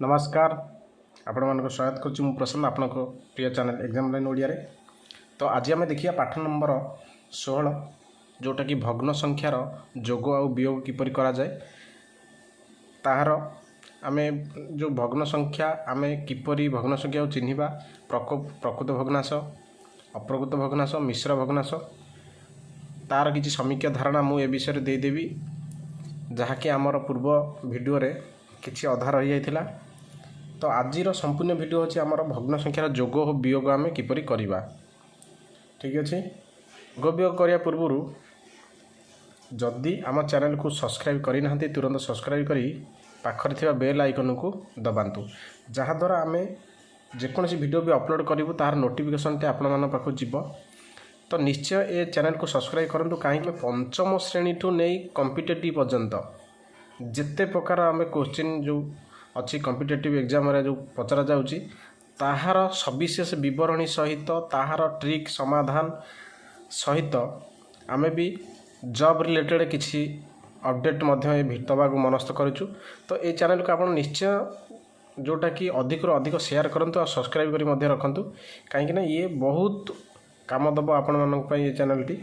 नमस्कार आपण मानक स्वागत करुच्ची मु प्रसन्न आपण प्रिय चैनल एग्जाम लाइन ओडिया रे। तो आज आम देखिए पाठ नंबर 16 जोटा कि भग्न संख्यार जोग आ वियोग किपरि करा जाए ताहार आमे जो भग्न संख्या आमे किपरि भग्न संख्या चिन्हिबा प्रकृत भग्नांश अप्रकृत भग्नांश मिश्र भग्नांश तार किछि समीक्षा धारणा मु ए विषय दे देबी जहाँकि आमर पूर्व वीडियो रे किछि अधा रही जाइथिला। तो आजिर संपूर्ण वीडियो होची आमर भग्न संख्यार जोग और वियोग आमे किपरि करिबा। ठीक अच्छे जोग वियोग करिया पूर्वरु जदि आम चैनल को सब्सक्राइब करि नाहंती तुरंत सब्सक्राइब करी पाखरे थिबा बेल आइकन को दबांतु जहाँ द्वारा आमे जेकोसी वीडियो भी अपलोड करिवु तार नोटिफिकेशन टे आपण मान पाखु जिवो। तो निश्चय ए चैनल को सब्सक्राइब करंतु कहीं पंचम श्रेणी ठू नहीं कॉम्पिटिटिव पर्यंत जिते प्रकार आम क्वेश्चन जो अच्छी कॉम्पिटिटिव एग्जाम रे जो पचरा जाउची ताहार सविशेष विवरणी सहित ताहार ट्रिक समाधान सहित आमे भी जॉब रिलेटेड किसी अपडेट मध्य दबा को मनस्थ करूँ। तो ये चैनल को आप निश्चय जोटा कि अधिक रु अधिक शेयर करंतु और सब्सक्राइब करी मध्य रखंतु कहीं ये बहुत काम दब आपण मानक ये चैनल टी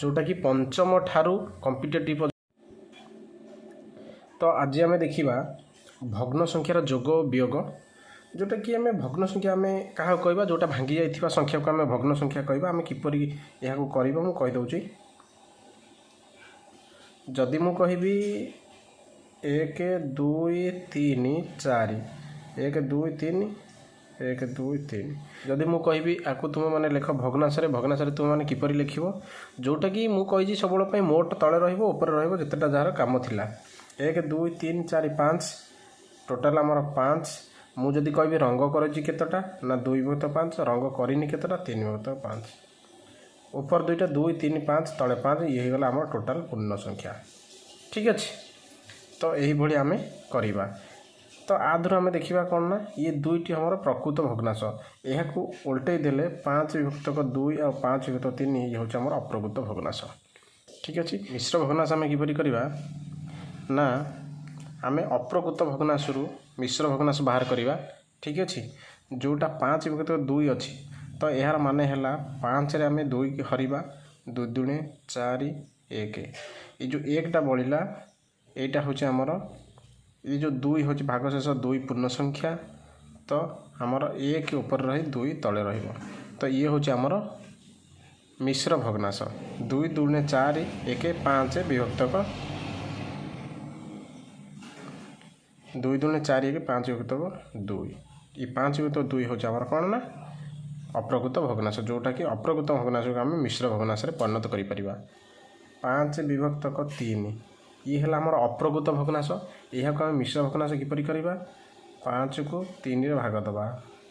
जोटा कि पंचम ठारू कॉम्पिटिटिव। तो आज आम देखा भग्न संख्यार जोग वियोग जोटा कि आम भग्न संख्या आम क्या कहवा जोटा भांगी जाइथिबा संख्या को आम भग्न संख्या कहवा आम किपरि यहां करबा मु कहि दउची। जदि मु कहबी 1 2 3 4 1 2 3 1 2 3 जदि मु कहबी आकु तुम माने लेख भग्नांश तुम माने किपरि लिखिबो जोटा कि मु कहिजी सबल पय मोट तळे रहइबो ऊपर रहइबो जतेटा जार काम थिला 1 2 3 4 5 टोटाल आमर 5 मु जदि कहबी रंग करछि केतटा ना 2/5 रंग करिनी केतटा 3/5 ऊपर दुईटा 2 3 5 तळे 5 ये गला आमर टोटाल पूर्ण संख्या। ठीक अच्छे तो यही भली आमे करिबा। तो आधुर आमे देखिबा कोन ना ये दुईटी हमर प्रकृत भग्नांश एहा को उल्टे देले 5/2 और 5/3 ये होछ हमर अप्रकृत भग्नांश। ठीक अच्छे मिश्र भग्नांश आमे किपरि करिबा ना आमे अप्रकृत भग्नांश रु मिश्र भग्नांश बाहर करिबा। ठीक अच्छे जोटा 5/2 अच्छी तो यार माने हैला 5 रे आमे 2 के हरिबा 2 दुणे 4 1 ये जो 1 टा बळिला एटा होचे हमर ये जो 2 होचे भाग शेष 2 पूर्ण संख्या तो हमर 1 ऊपर रही 2 तळे रहिबो तो ये होचे हमर मिश्र भग्नांश 2 दुणे 4 1 5 विभक्तक 2 दुणे 4 1 5 विभक्तक 2 ये 5/2 होचे हमर कोन ना अप्रकृत भग्नांश जोटा कि अप्रकृत भग्नांश को आम मिश्र भग्नांश रे परिणत करि परिबा। 5/3 ये है आमर अप्रकृत भग्नांश यह को आम मिश्र भग्नांश किपरि करिबा 5 को 3 रे भाग दबा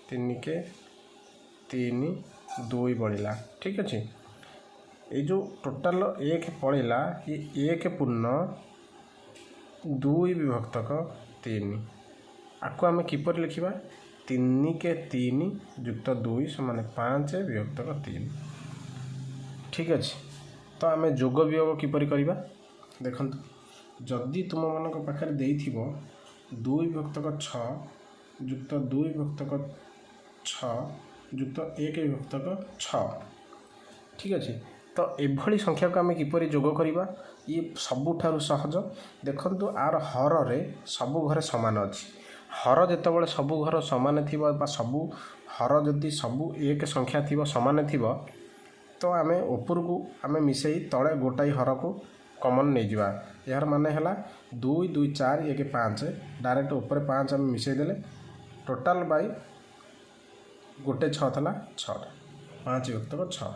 3 के 3 2 बळिला। ठीक अच्छे ये जो टोटाल 1 पळिला ये 1 पूर्ण 2 विभक्तक 3 आपको आम किपरि लिखिबा 3 के 3 युक्त 2 समान 5 विभक्तक 3। ठीक अच्छे तो आम जोग वियोग किपरि करिबा देखंतु जदि तुम मानक पाखरे देइथिबो 2 विभक्तक 6 युक्त 2 विभक्तक 6 युक्त 1 विभक्तक 6। ठीक अच्छे तो एभली संख्या को आम किपरि जोग करिबा ये सबुठारु सहज देखंतु आर हर रे सबु घरे समान अछि हर जेतेबेले सबु घर समान थिबो बा सबु हर जदि सबु एक संख्या थिबो समान थिबो तो आमे ऊपर को आमे मिसई तळे गोटाई हर को कॉमन नहीं जिबा यार माने हला 2 2 4 1 5 डायरेक्ट ऊपर 5 आमे मिसई देले टोटाल बाय गोटे 6 थला 6 5 विभक्तक 6।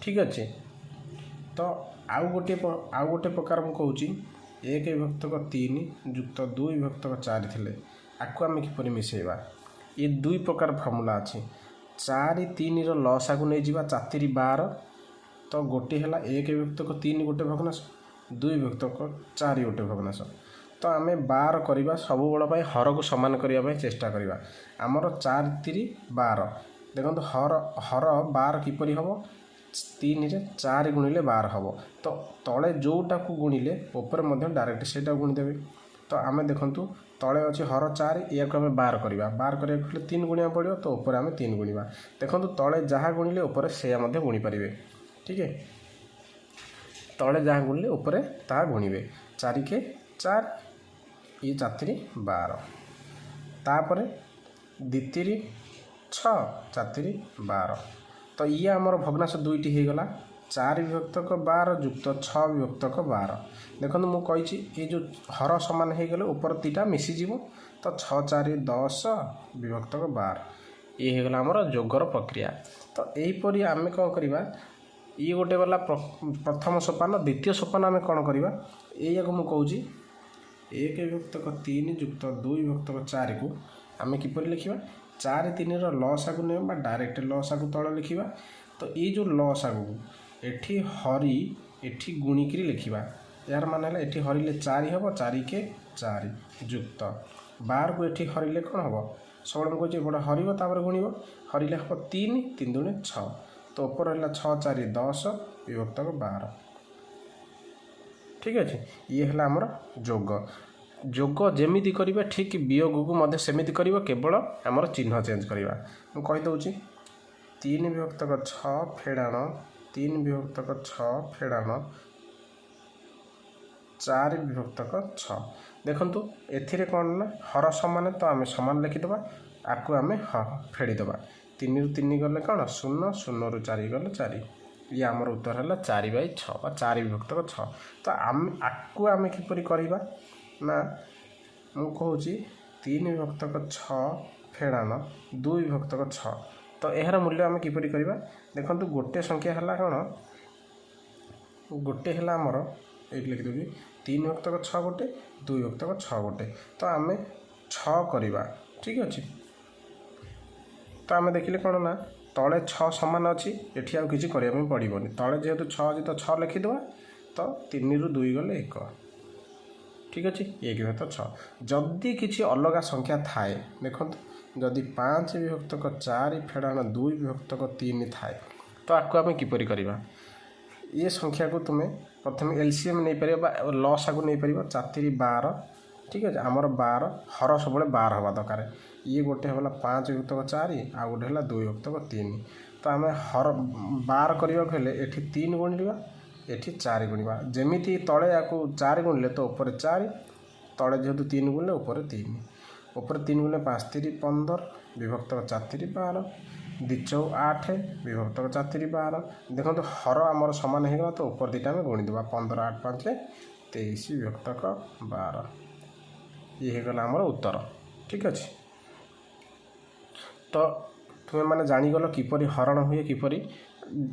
ठीक अच्छे तो आउ गोटे प्रकार मु कहूची 1 विभक्तक 3 युक्त 2 विभक्तक 4 थिले आकु आमे किपरि मिसेबा ये 2 प्रकार फॉर्मूला अछि 4 3 रो लसा को नै जिबा 4 12 तो गोटे हला 1 विभक्तक 3 गोटे भग्नांश 2 विभक्तक 4 गोटे भग्नांश तो आमे 12 करिबा सब बळ पय हर को समान करिया पय चेष्टा करिबा हमर 4 3 12 देखंतु हर 12 किपरि हबो 3 रे 4 गुणिले 12 हबो तो तळे जोटा को गुणिले ऊपर मध्य डायरेक्ट सेटा गुणी देबे तो आमे देखंतु तले अच्छी हर 4 या आम बार करवा बार करा 3 गुणिया पड़ो तो ऊपर आम 3 गुणा देखो तले जहाँ गुणिले ऊपर से गुणी पारे ठीक है तले जहाँ गुणिले ऊपर ता गुणवे 4 के 4 ये 4 12 तापर 2 3 6 4 12 तो ये आमर भग्नांश दुईटी हो गला 4 विभक्तक 12 युक्त 6 विभक्तक 12 देखो मुझे ये जो हर सामान हो गले ऊपर 3टा मिसीज तो 6 4 10 विभक्तक 12 ये होगला आमर जोगर प्रक्रिया। तो यहीपरि आम कौन करवा ये गोटे गला प्रथम सोपान द्वितीय सोपान आम कौन करवा या मुझे 1 विभक्तक 3 युक्त 2 विभक्तक 4 को आम किपर लिखा 4 3 लसागु नहीं डायरेक्ट लसागु तल लिखा तो ये जो लसागु एठी हरि एठी गुणिकी लिखा यार मान है ये हरिले 4 हम 4 के 4 युक्त 12 को ये हरिले कौन हम सब मुझे बड़ा हर गुणव हरिले हम 3 3 दूनी 6 तो ऊपर है 6 4 10 विभक्तक 12 ठीक अच्छे ये है आमर जोग जोग जमीती करिबा ठीक वियोग को मध्य सेमिति करिबा केवल आमर चिन्ह चेंज करिबा मु कहि दउची 3 विभक्तक 6 फेड़ाण 3 विभक्तक 6 फेड़ाण 4 विभक्तक 6 देखंतु एथिरे कोन ना हर समान तो आम समान लिखिदबा आकु आम फेड़ीदबा 3 रु 3 गले कौन 0 0 रु 4 गले 4 ये आमर उत्तर है 4/6 बा 4 विभक्तक 6 तो आम आकु आम किपरि करिबा ना मु कहूँ 3 विभक्तक 6 फेड़ाण 2 विभक्तक 6 तो यार मूल्य आम किपरि करवा देखो गोटे संख्या है कौन गोटे है आमर ये लिखिदेवी 3 विभक्तक 6 गोटे 2 विभक्तक 6 गोटे तो आम 6 करवा ठीक अच्छे तो आम देखिले कौन ना तले 6 सामान अच्छी एठी आउ किछि करिया पड़ोनी तले जेहेतु 6 अच्छी तो 6 लिखिदेवा तो 3 रु 2 गले 1 ठीक अच्छे 1 विभक्त 6 जदि किसी अलग संख्या थाए देखो जदि 5 विभक्तक 4 फेड़ाण 2 विभक्तक 3 थाए तो आपको आम किपरि करवा ये संख्या को तुम्हें प्रथम एलसीएम नहीं पार लसागु नहीं पार 4 12 ठीक है आमर 12 हर सब 12 हवा दरकार ये गोटे है 5 विभक्तक 4 आ गोटे है 2 विभक्तक 3 तो आम हर 12 करने ये 3 गुणा एठी 4 गुणवा जमीती तले या 4 गुणिले तो ऊपर 4 तले जेहेतु 3 गुणिले ऊपर 3 ऊपर 3 गुणिले 5 3 15 विभक्तक 4 3 12 2 8 विभक्तक 4 3 12 देखो हर आमर सामान होगा तो ऊपर 2टा आम गुणीदेवा 15 8 5 23 विभक्तक 12 ये होगला आमर उत्तर ठीक अच्छे। तो तुम्हें मैंने जानीगल किपरि हरण हुए किपरि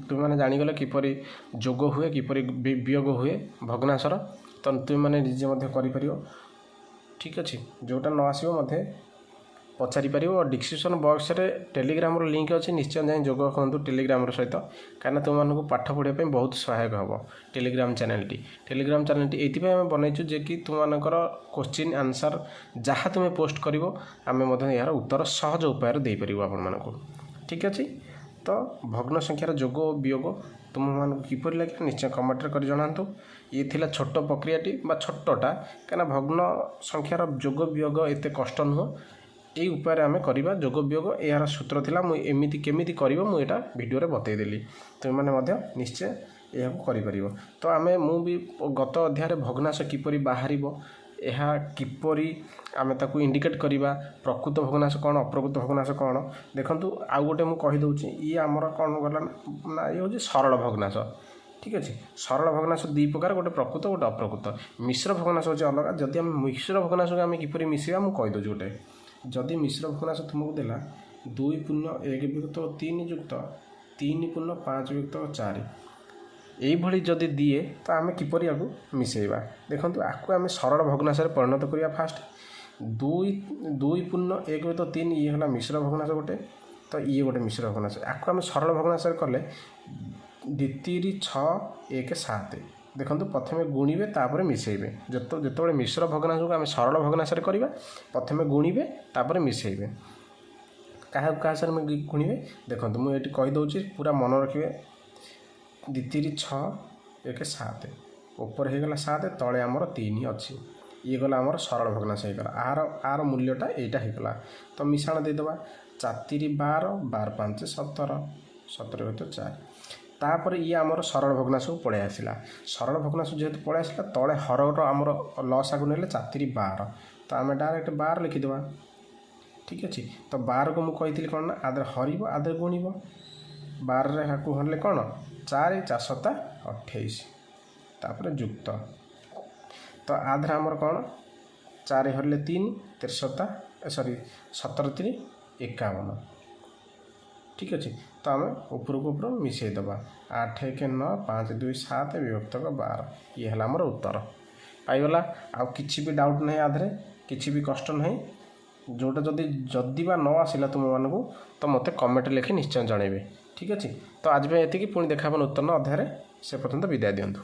तुम मैंने जानीगल किपरि जोग हुए किपरि वियोग हुए भग्नांशर तो तुम मैंने निजे कर ठीक अच्छे जोटा न आसो मत पचारि पार और डिस्क्रिप्शन बॉक्स रे टेलीग्राम लिंक अच्छे निश्चय जाए जोग करतु टेलीग्राम सहित कहीं तुमको पाठ पढ़ाई बहुत सहायक हम टेलीग्राम चैनल ये बनईचु जे कि तुम क्वेश्चन आंसर जहाँ तुम्हें पोस्ट कर आम यार उत्तर सहज उपाय देपर आपको ठीक अच्छे। तो भग्न संख्यार जोग वियोग तुम मानक किपर लगे निश्चय कमेंट कर जनातु ये थिला छोट प्रक्रियाटी छोटा कहीं भग्न संख्यार जोग वियोग एत कष्ट नुह यही उपाय आम करवा जोग वियोग यार सूत्र थिला एमती केमी कर मुझा भिडियो बतईदेली तुमने निश्चय यह कर। तो आम भी गत अध्याय भग्नांश किपरि बाहर यह किपरि आम ताकू इंडिकेट करवा प्रकृत भग्नांश कौन अप्रकृत भग्नांश कौन देखूँ आउ गोटे मुझे कहीदे ये आमर कौन गला ना ये हूँ सरल भग्नांश ठीक अच्छे सरल भग्नांश 2 प्रकार गोटे प्रकृत गोटे अप्रकृत मिश्र भग्नांश होची अलग जदि आम मिश्र भग्नांश को आम किपरि मिसेबा मुझे कहीदे गोटे जदि मिश्र भग्नांश तुमको देला 2 पूर्ण 1 विभक्त 3 युक्त 3 पूर्ण 5 विभक्त 4 यही जदि दिए तो आम किपरि आकु मिसेबा देखो आपको आम सरल भग्नांश परिणत करिया फास्ट 2 पूर्ण 1 विभक्त 3 ये है मिश्र भग्नांश गोटे तो ये गोटे मिश्र भग्नांश आपको आम सरल भग्नांश कले 2 3 6 1 7 देखो प्रथम गुणवे तापर मिसेबे जो मिश्र भग्नांश को आम सरल भग्नांश करवा प्रथम गुणवे तापर मिसेबे क्या सर गुणवे देखो मुझे कहीदे पूरा मन रखिए 2 3 6 1 7 ऊपर हो गला 7 तले आमर 3 अच्छी ये गला आमर सरल भग्नांश होगा आर मूल्यटा यहाँ होगा तो मिश्रण देदेबा 4 12 12 5 17 17 × 4 तापर ये आमर सरल भग्नांश को पड़े आसला सरल भग्नांश जेहेतु पड़े आसला तले हरर आमर लसा को नेले 4 12 तो आम डायरेक्ट 12 लिखिदेवा ठीक अच्छे तो 12 को मुझे कौन ना आदर हर आदर गुणव 12 को हरले कौन 4 4 7 28 तापर युक्त तो आधर आमर कौन 4 हरले 3 3 7 सॉरी 17 3 51 ठीक अच्छे तो आम उपरक उपर मिसेदेबा 8 1 9 5 2 7 विभक्त 12 ये है आमर उत्तर पाइगला आउ किसी भी डाउट नहीं आधे किसी भी कष्ट नहीं जोटा जदि बा न आसला तुम मानू तो मत कमेंट लिखि निश्चय जनइबे ठीक अच्छे तो आज ये पुणी देखा नूतन अध्याय से पर्यंत विदाय दिंतु।